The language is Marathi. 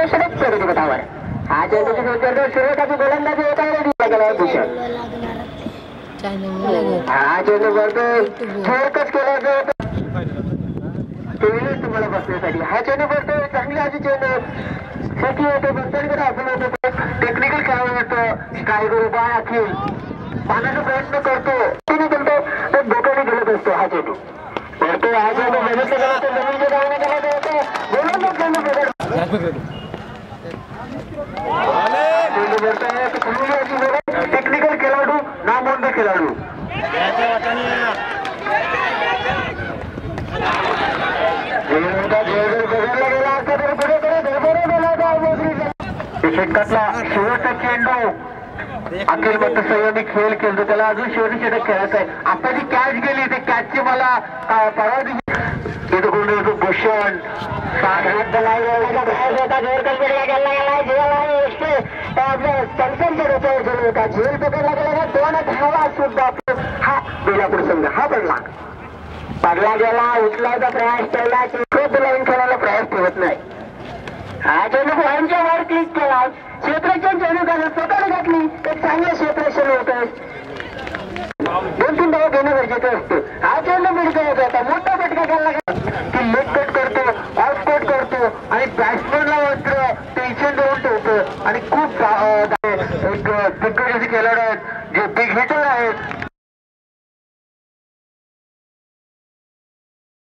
चेंडू षटक प्रगती पथावर. हा चेंडूची चेंडू सुरुवातीची गोलंदाजी एका वेळी दिला गेला भूषण. हा चेंडू करतो थोडकच केला तुम्हाला बसण्यासाठी. हा चेंडू करतो चांगली अशी चेंडू साठी होतो बंदरकडे आपण होतो टेक्निकल खेळाडू येतो स्ट्रायकर उभा अखिल पाण्याचा प्रयत्न करतो तिने करतो तर डोक्याने गेलत असतो. हा चेंडू करतो. हा चेंडू जमिनीच्या धावणे गेला होतो गोलंदाज टेक्निकल खेळाडू नामवंत खेळाडू षटकातला शेवटचा चेंडू अखिल मत संयमी खेळ खेळतो. त्याला अजून शेवटी षटक खेळायचं आहे. आता जी कॅच गेली ते कॅचची मला परवा भूषण झेल पकडला गेला दोन धावा सुद्धा हा बेलापूर संघ हा पडला गेला उचलायचा प्रयास ठेवला खूप लाईन खेळायला प्रयास ठेवत नाही. हा चेंडू पॉईंटच्या वर क्लिक केला क्षेत्राच्या चेंडू घालून स्वतःला घातली एक चांगलं क्षेत्रक्षण होत. 2-3 धावा घेणं गरजेचं असतं.